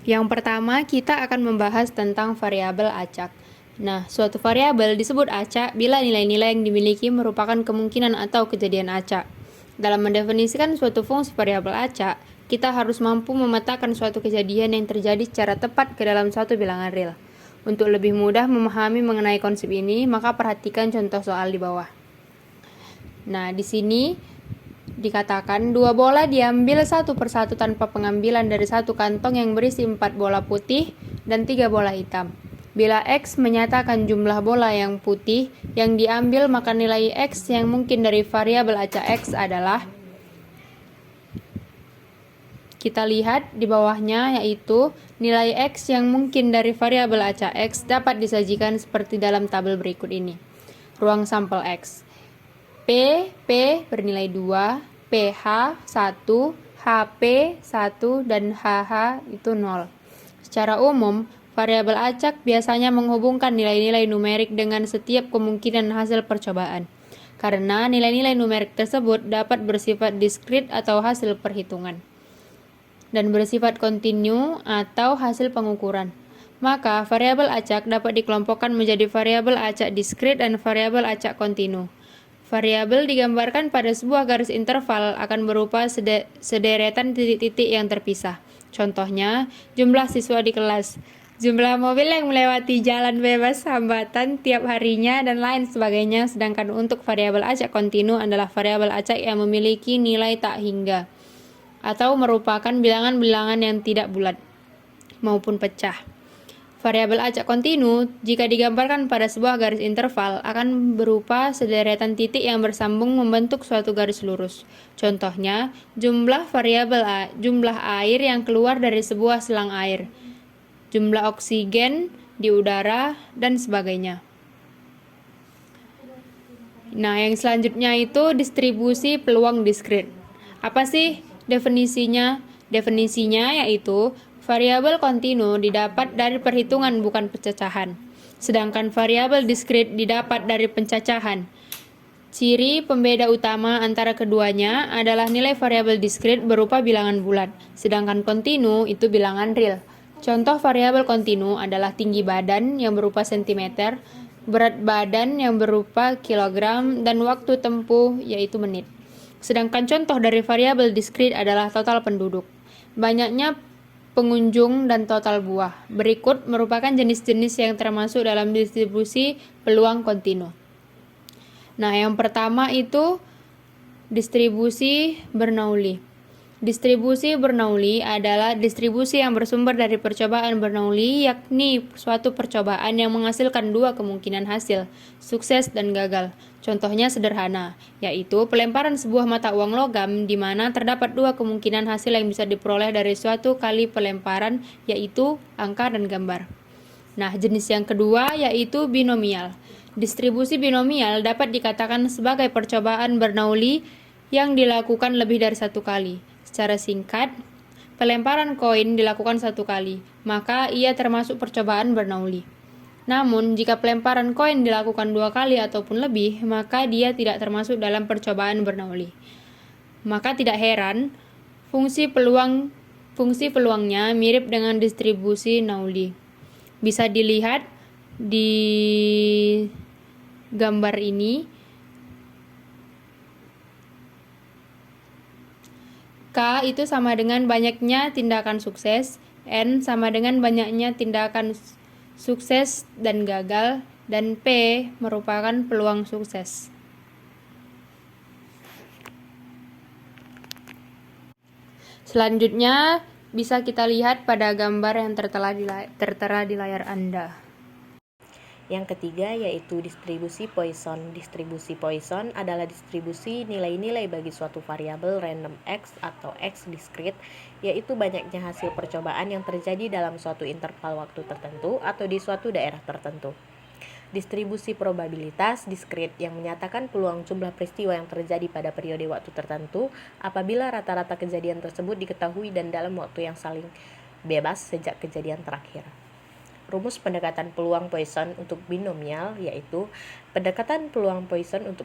Yang pertama, kita akan membahas tentang variabel acak. Nah, suatu variabel disebut acak bila nilai-nilai yang dimiliki merupakan kemungkinan atau kejadian acak. Dalam mendefinisikan suatu fungsi variabel acak, kita harus mampu memetakan suatu kejadian yang terjadi secara tepat ke dalam suatu bilangan real. Untuk lebih mudah memahami mengenai konsep ini, maka perhatikan contoh soal di bawah. Nah, di sini dikatakan 2 bola diambil satu persatu tanpa pengambilan dari satu kantong yang berisi 4 bola putih dan 3 bola hitam. Bila X menyatakan jumlah bola yang putih yang diambil, maka nilai X yang mungkin dari variabel acak X adalah, kita lihat di bawahnya, yaitu nilai X yang mungkin dari variabel acak X dapat disajikan seperti dalam tabel berikut ini. Ruang sampel X. P bernilai 2, PH 1, HP 1, dan HH itu 0. Secara umum, variabel acak biasanya menghubungkan nilai-nilai numerik dengan setiap kemungkinan hasil percobaan, karena nilai-nilai numerik tersebut dapat bersifat diskrit atau hasil perhitungan, dan bersifat kontinu atau hasil pengukuran. Maka, variabel acak dapat dikelompokkan menjadi variabel acak diskrit dan variabel acak kontinu. Variabel digambarkan pada sebuah garis interval akan berupa sederetan titik-titik yang terpisah. Contohnya, jumlah siswa di kelas, jumlah mobil yang melewati jalan bebas hambatan tiap harinya, dan lain sebagainya. Sedangkan untuk variabel acak kontinu adalah variabel acak yang memiliki nilai tak hingga, atau merupakan bilangan-bilangan yang tidak bulat maupun pecah. Variabel acak kontinu, jika digambarkan pada sebuah garis interval, akan berupa sederetan titik yang bersambung membentuk suatu garis lurus. Contohnya, jumlah air yang keluar dari sebuah selang air, jumlah oksigen di udara, dan sebagainya. Nah, yang selanjutnya itu distribusi peluang diskrit. Apa sih definisinya? Definisinya yaitu variabel kontinu didapat dari perhitungan bukan pecacahan, sedangkan variabel diskrit didapat dari pencacahan. Ciri pembeda utama antara keduanya adalah nilai variabel diskrit berupa bilangan bulat, sedangkan kontinu itu bilangan real. Contoh variabel kontinu adalah tinggi badan yang berupa sentimeter, berat badan yang berupa kilogram, dan waktu tempuh yaitu menit. Sedangkan contoh dari variabel diskrit adalah total penduduk, banyaknya pengunjung, dan total buah. Berikut merupakan jenis-jenis yang termasuk dalam distribusi peluang kontinu. Nah, yang pertama itu distribusi Bernoulli. Distribusi Bernoulli adalah distribusi yang bersumber dari percobaan Bernoulli, yakni suatu percobaan yang menghasilkan dua kemungkinan hasil, sukses dan gagal. Contohnya sederhana, yaitu pelemparan sebuah mata uang logam di mana terdapat dua kemungkinan hasil yang bisa diperoleh dari suatu kali pelemparan, yaitu angka dan gambar. Nah, jenis yang kedua yaitu binomial. Distribusi binomial dapat dikatakan sebagai percobaan Bernoulli yang dilakukan lebih dari satu kali. Secara singkat, pelemparan koin dilakukan satu kali, maka ia termasuk percobaan Bernoulli. Namun, jika pelemparan koin dilakukan 2 kali ataupun lebih, maka dia tidak termasuk dalam percobaan Bernoulli. Maka tidak heran, fungsi peluangnya mirip dengan distribusi Pauli. Bisa dilihat di gambar ini. K itu sama dengan banyaknya tindakan sukses, N sama dengan banyaknya tindakan sukses dan gagal, dan P merupakan peluang sukses. Selanjutnya bisa kita lihat pada gambar yang tertera di layar Anda. Yang ketiga yaitu distribusi Poisson. Distribusi Poisson adalah distribusi nilai-nilai bagi suatu variabel random X atau X diskrit, yaitu banyaknya hasil percobaan yang terjadi dalam suatu interval waktu tertentu atau di suatu daerah tertentu. Distribusi probabilitas diskrit yang menyatakan peluang jumlah peristiwa yang terjadi pada periode waktu tertentu apabila rata-rata kejadian tersebut diketahui dan dalam waktu yang saling bebas sejak kejadian terakhir. Rumus pendekatan peluang Poisson untuk binomial yaitu pendekatan peluang Poisson untuk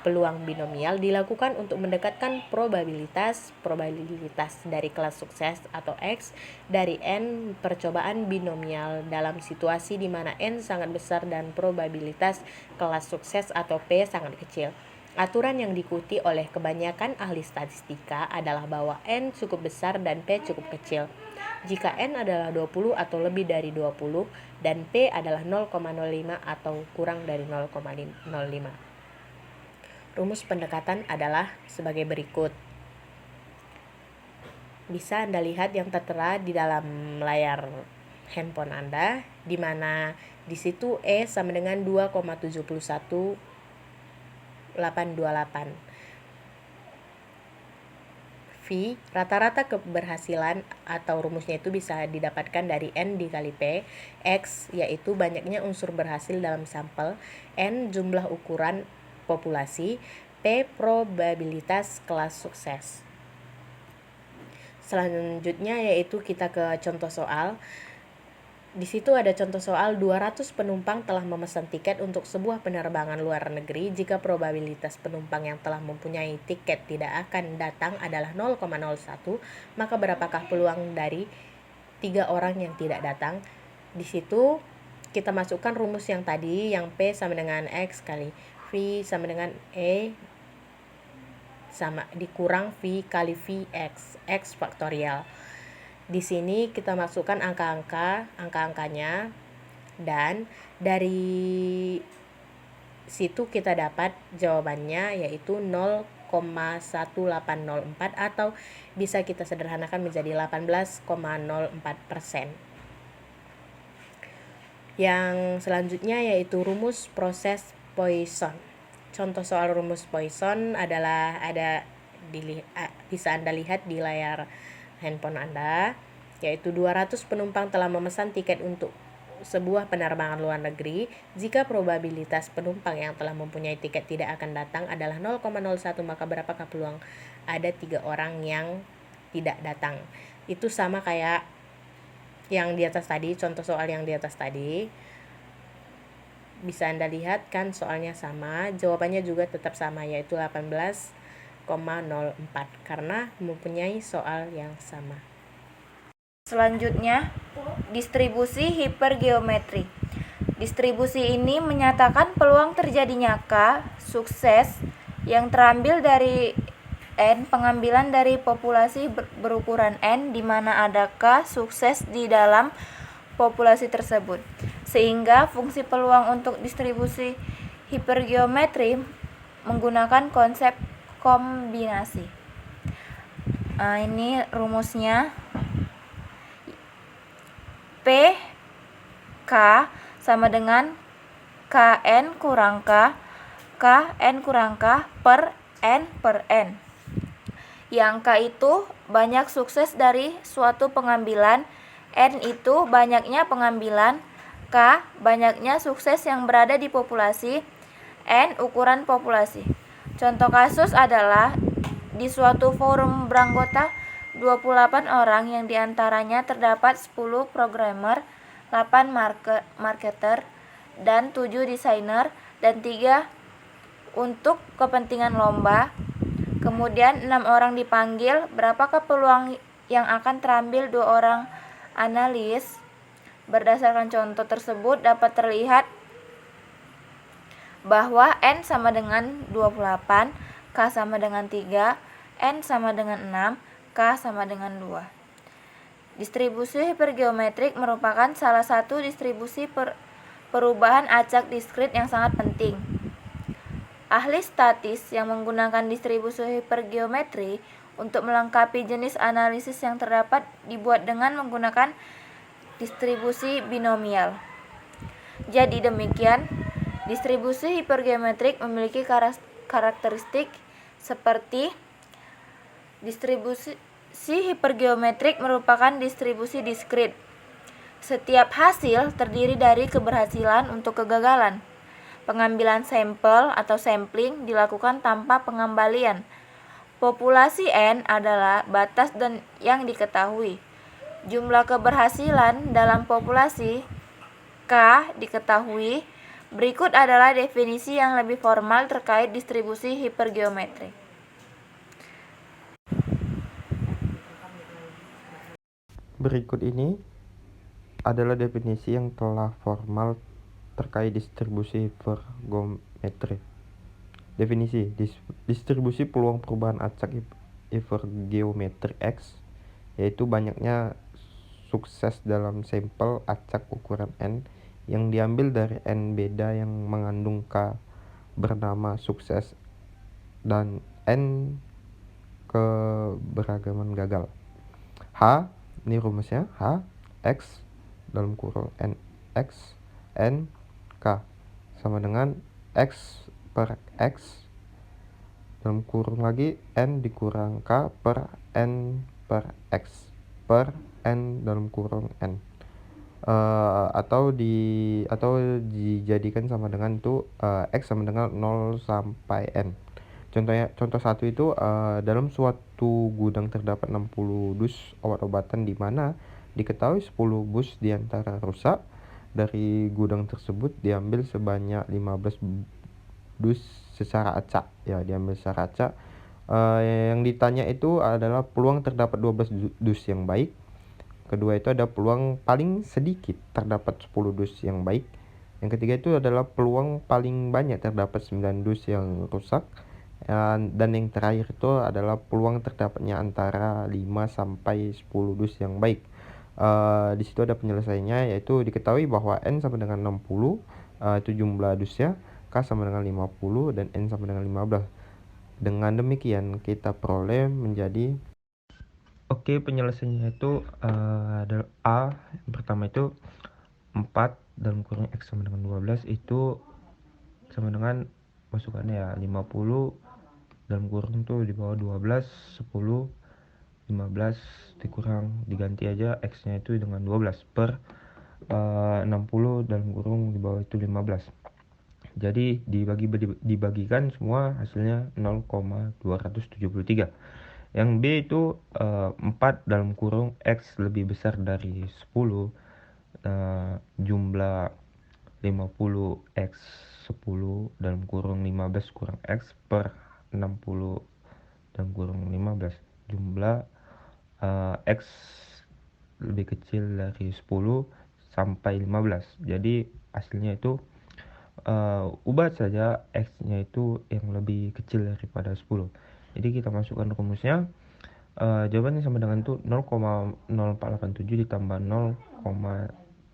peluang binomial dilakukan untuk mendekatkan probabilitas dari kelas sukses atau X dari N percobaan binomial dalam situasi di mana N sangat besar dan probabilitas kelas sukses atau P sangat kecil. Aturan yang diikuti oleh kebanyakan ahli statistika adalah bahwa N cukup besar dan P cukup kecil. Jika N adalah 20 atau lebih dari 20 dan P adalah 0,05 atau kurang dari 0,05. Rumus pendekatan adalah sebagai berikut. Bisa Anda lihat yang tertera di dalam layar handphone Anda, di mana di situ E sama dengan 2,71828. V, rata-rata keberhasilan atau rumusnya itu bisa didapatkan dari N dikali P. X, yaitu banyaknya unsur berhasil dalam sampel. N, jumlah ukuran populasi. P, probabilitas kelas sukses. Selanjutnya yaitu kita ke contoh soal. Di situ ada contoh soal 200 penumpang telah memesan tiket untuk sebuah penerbangan luar negeri. Jika probabilitas penumpang yang telah mempunyai tiket tidak akan datang adalah 0,01, maka berapakah peluang dari 3 orang yang tidak datang? Di situ kita masukkan rumus yang tadi, yang P sama dengan X kali V sama dengan E sama dikurang V kali VX, X faktorial. Di sini kita masukkan angka-angkanya, dan dari situ kita dapat jawabannya yaitu 0,1804 atau bisa kita sederhanakan menjadi 18,04%. Yang selanjutnya yaitu rumus proses Poisson. Contoh soal rumus Poisson adalah bisa Anda lihat di layar handphone Anda, yaitu 200 penumpang telah memesan tiket untuk sebuah penerbangan luar negeri. Jika probabilitas penumpang yang telah mempunyai tiket tidak akan datang adalah 0,01, maka berapakah peluang ada 3 orang yang tidak datang? Itu sama kayak yang di atas tadi, contoh soal yang di atas tadi. Bisa Anda lihat kan soalnya sama, jawabannya juga tetap sama, yaitu 18,04 karena mempunyai soal yang sama. Selanjutnya, distribusi hipergeometri. Distribusi ini menyatakan peluang terjadinya K sukses yang terambil dari N pengambilan dari populasi berukuran N di mana ada K sukses di dalam populasi tersebut. Sehingga fungsi peluang untuk distribusi hipergeometri menggunakan konsep kombinasi. Ini rumusnya. P K sama dengan KN kurang K KN kurang K per N. Yang K itu banyak sukses dari suatu pengambilan, N itu banyaknya pengambilan, K banyaknya sukses yang berada di populasi, N ukuran populasi. Contoh kasus adalah di suatu forum beranggota 28 orang yang diantaranya terdapat 10 programmer, 8 marketer, dan 7 desainer, dan 3 untuk kepentingan lomba. Kemudian 6 orang dipanggil, berapakah peluang yang akan terambil 2 orang analis? Berdasarkan contoh tersebut dapat terlihat bahwa N sama dengan 28, K sama dengan 3, N sama dengan 6, K sama dengan 2. Distribusi hipergeometrik merupakan salah satu distribusi perubahan acak diskrit yang sangat penting. Ahli statis yang menggunakan distribusi hipergeometri untuk melengkapi jenis analisis yang terdapat dibuat dengan menggunakan distribusi binomial. Jadi demikian, distribusi hipergeometrik memiliki karakteristik seperti distribusi hipergeometrik merupakan distribusi diskrit. Setiap hasil terdiri dari keberhasilan untuk kegagalan. Pengambilan sampel atau sampling dilakukan tanpa pengembalian. Populasi N adalah batas dan yang diketahui. Jumlah keberhasilan dalam populasi K diketahui. Berikut adalah definisi yang lebih formal terkait distribusi hipergeometrik. Berikut ini adalah definisi yang telah formal terkait distribusi hipergeometrik. Definisi distribusi peluang perubahan acak hipergeometrik X, yaitu banyaknya sukses dalam sampel acak ukuran N yang diambil dari N beda yang mengandung K bernama sukses dan N keberagaman gagal. H, ini rumusnya, H X dalam kurung N X N K sama dengan X per X dalam kurung lagi N dikurang K per N per X per N dalam kurung N. Atau dijadikan sama dengan itu X sama dengan 0 sampai N. Contoh satu itu dalam suatu gudang terdapat 60 dus obat-obatan di mana diketahui 10 bus diantara rusak. Dari gudang tersebut diambil sebanyak 15 dus secara acak, ya diambil secara acak. Yang ditanya itu adalah peluang terdapat 12 dus yang baik. Kedua itu ada peluang paling sedikit terdapat 10 dus yang baik. Yang ketiga itu adalah peluang paling banyak terdapat 9 dus yang rusak. Dan yang terakhir itu adalah peluang terdapatnya antara 5 sampai 10 dus yang baik. Di situ ada penyelesaiannya, yaitu diketahui bahwa N sama dengan 60, itu jumlah dusnya, K sama dengan 50 dan N sama dengan 15. Dengan demikian kita peroleh menjadi penyelesaiannya itu adalah A. Yang pertama itu 4 dalam kurung X sama dengan 12 itu sama dengan masukannya ya 50 dalam kurung tuh di bawah 12, 10, 15 dikurang, diganti aja X nya itu dengan 12 per 60 dalam kurung di bawah itu 15. Jadi dibagikan semua hasilnya 0,273. Yang B itu 4 dalam kurung X lebih besar dari 10, jumlah 50 X 10 dalam kurung 15 kurang X per 60 dalam kurung 15, jumlah X lebih kecil dari 10 sampai 15. Jadi hasilnya itu ubah saja X nya itu yang lebih kecil daripada 10. Jadi kita masukkan rumusnya, jawabannya sama dengan itu 0,0487 ditambah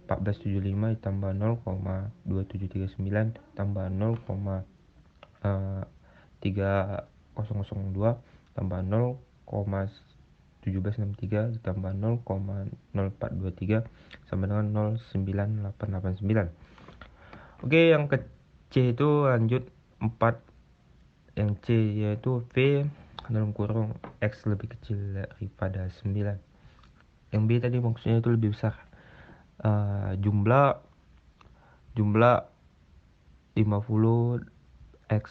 0,1475 ditambah 0,2739 tambah 0,3002 tambah 0,1763 ditambah 0,0423 sama dengan 0,9889. Oke, yang ke C itu lanjut 4. Yang C yaitu V dalam kurung X lebih kecil daripada 9. Yang B tadi maksudnya itu lebih besar. Jumlah 50 X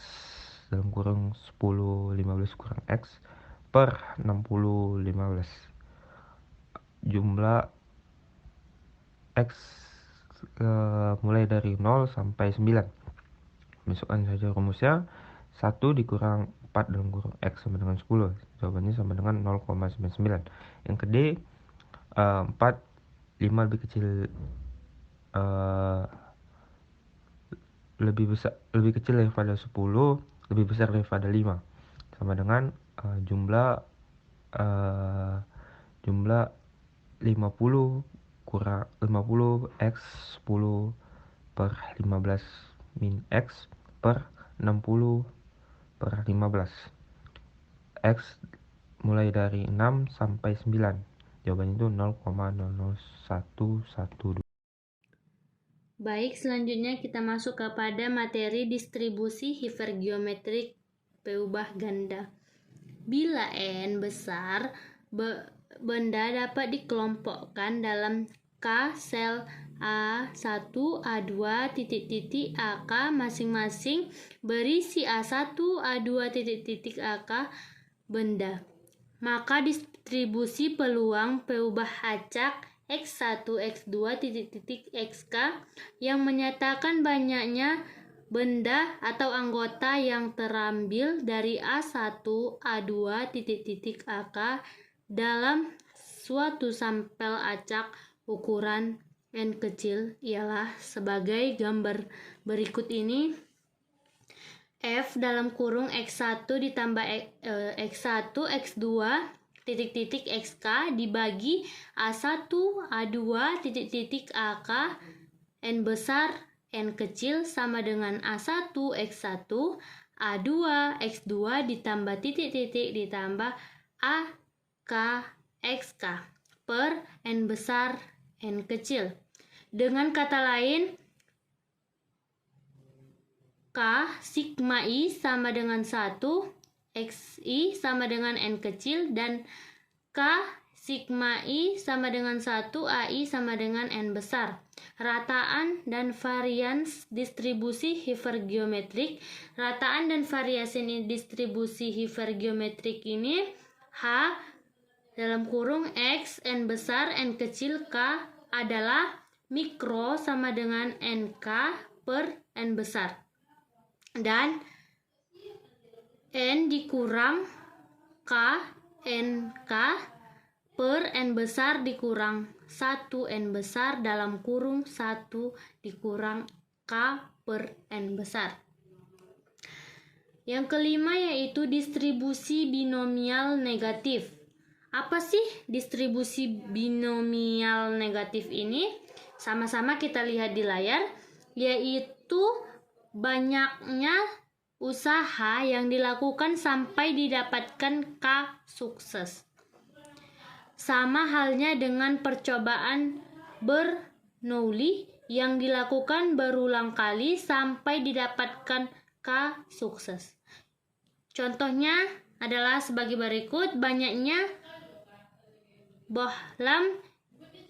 dalam kurung 10 15 kurang X per 60 15. Jumlah X mulai dari 0 sampai 9. Masukkan saja rumusnya. 1 dikurang 4 dalam kurung X sama dengan 10. Jawabannya sama dengan 0,99. Yang ke D, 4 5 lebih kecil lebih kecil daripada 10, lebih besar daripada 5, sama dengan jumlah 50 kurang 50 X 10 per 15 min X per 60 per 15. X mulai dari 6 sampai 9. Jawabannya itu 0,00112. Baik, selanjutnya kita masuk kepada materi distribusi hipergeometrik peubah ganda. Bila N besar, benda dapat dikelompokkan dalam K sel A1, A2, titik-titik AK masing-masing berisi A1, A2, titik-titik AK benda. Maka distribusi peluang peubah acak X1, X2, titik-titik XK yang menyatakan banyaknya benda atau anggota yang terambil dari A1, A2, titik-titik AK dalam suatu sampel acak ukuran N kecil ialah sebagai gambar berikut ini. F dalam kurung X1 ditambah X1, X2, titik-titik XK dibagi A1, A2, titik-titik AK, N besar, N kecil sama dengan A1, X1, A2, X2 ditambah titik-titik ditambah AK, XK per N besar, N kecil. Dengan kata lain, K sigma I sama dengan 1, XI sama dengan N kecil, dan K sigma I sama dengan 1, AI sama dengan N besar. Rataan dan varians distribusi hipergeometrik. Rataan dan variasi distribusi hipergeometrik ini H dalam kurung X, N besar, N kecil, K adalah mikro sama dengan NK per N besar. Dan N dikurang K, NK per N besar dikurang 1 N besar dalam kurung 1 dikurang K per N besar. Yang kelima yaitu distribusi binomial negatif. Apa sih distribusi binomial negatif ini? Sama-sama kita lihat di layar, yaitu banyaknya usaha yang dilakukan sampai didapatkan K sukses. Sama halnya dengan percobaan Bernoulli yang dilakukan berulang kali sampai didapatkan K sukses. Contohnya adalah sebagai berikut: banyaknya bohlam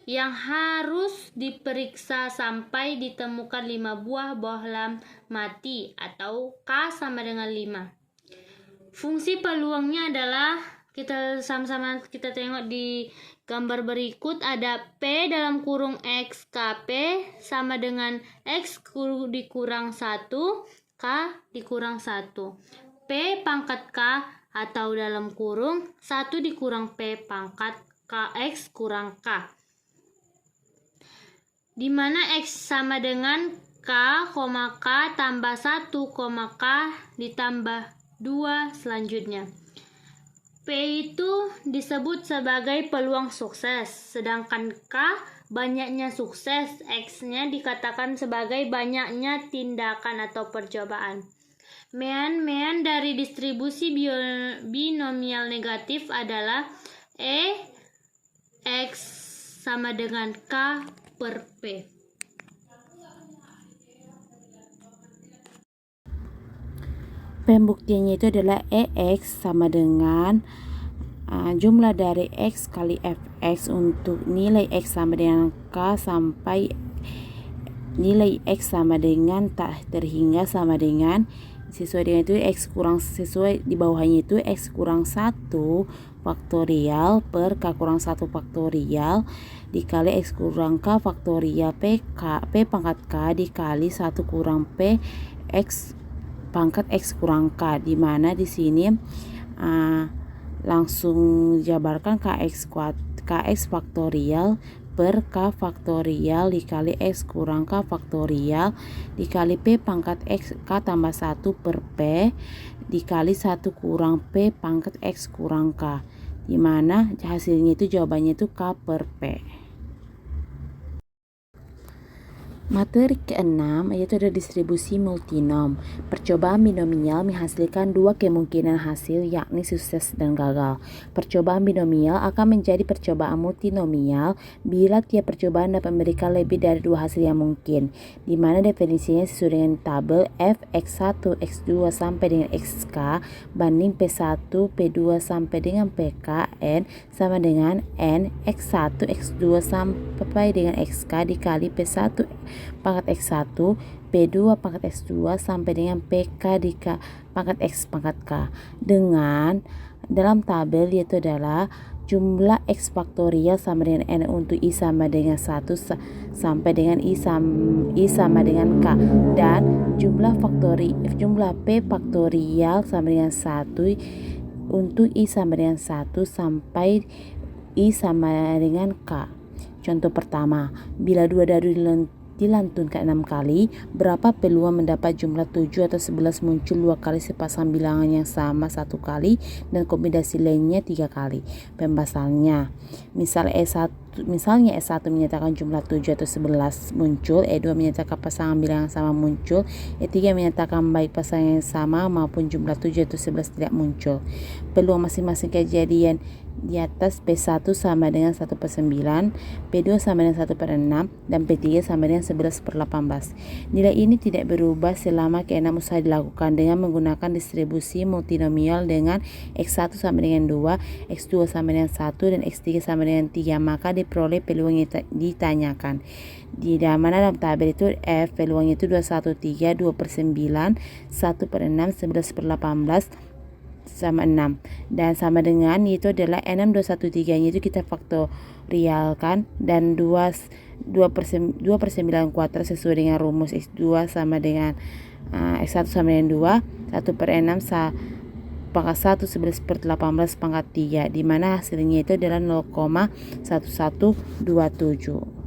yang harus diperiksa sampai ditemukan 5 buah bohlam mati atau K sama dengan 5. Fungsi peluangnya adalah kita sama-sama kita tengok di gambar berikut, ada P dalam kurung XKP sama dengan X dikurang 1, K dikurang 1. P pangkat K atau dalam kurung 1 dikurang P pangkat KX kurang K, di mana X sama dengan K, K tambah 1, K ditambah 2 selanjutnya. P itu disebut sebagai peluang sukses, sedangkan K banyaknya sukses, X-nya dikatakan sebagai banyaknya tindakan atau percobaan. Mean dari distribusi binomial negatif adalah X sama dengan K per P. Pembuktiannya itu adalah EX sama dengan jumlah dari X kali Fx untuk nilai X sama dengan K sampai nilai X sama dengan tak terhingga sama dengan sesuai dengan itu X kurang sesuai di bawahnya itu X kurang 1 faktorial per K kurang 1 faktorial dikali X kurang K faktorial P pangkat K dikali 1 kurang P X pangkat X kurang K, di mana di sini langsung jabarkan KX faktorial per K faktorial dikali X kurang K faktorial dikali P pangkat X K tambah 1 per P dikali 1 kurang P pangkat X kurang K, di mana hasilnya itu jawabannya itu K per P. Materi ke-6 yaitu ada distribusi multinom. Percobaan binomial menghasilkan dua kemungkinan hasil, yakni sukses dan gagal. Percobaan binomial akan menjadi percobaan multinomial bila tiap percobaan dapat memberikan lebih dari dua hasil yang mungkin, di mana definisinya sesuai dengan tabel F X1 X2 sampai dengan XK banding P1 P2 sampai dengan PK N sama dengan N X1 X2 sampai dengan XK dikali P1 pangkat X1 P2 pangkat X2 sampai dengan PK pangkat X pangkat K, dengan dalam tabel yaitu adalah Jumlah X faktorial sama dengan N untuk I sama dengan 1 sampai dengan I sama dengan K, dan jumlah P faktorial sama dengan 1 untuk I sama dengan 1 sampai I sama dengan K. Contoh pertama, bila 2 dadu dilantunkan 6 kali, berapa peluang mendapat jumlah 7 atau 11 muncul 2 kali sepasang bilangan yang sama 1 kali dan kombinasi lainnya 3 kali. Pembahasannya, misalnya S1 menyatakan jumlah 7 atau 11 muncul, E2 menyatakan pasangan bilangan sama muncul, E3 menyatakan baik pasangan yang sama maupun jumlah 7 atau 11 tidak muncul. Peluang masing-masing kejadian di atas P1 sama dengan 1/9, P2 sama dengan 1/6, dan P3 sama dengan 11/18. Nilai ini tidak berubah selama ke-6 usaha dilakukan dengan menggunakan distribusi multinomial dengan X1 sama dengan 2, X2 sama dengan 1, dan X3 sama dengan 3, maka diperoleh peluang yang ditanyakan. Di mana dalam tabel itu F peluangnya itu 213, 2/9, 1/6, 11/18 sama 6, dan sama dengan itu adalah 6, 213 nya itu kita faktorialkan, dan 2/9 kuadrat sesuai dengan rumus X2 sama dengan X1 sama dengan 2, 1/6 pangkat 1, 11/18 pangkat 3, di mana hasilnya itu adalah 0,1127.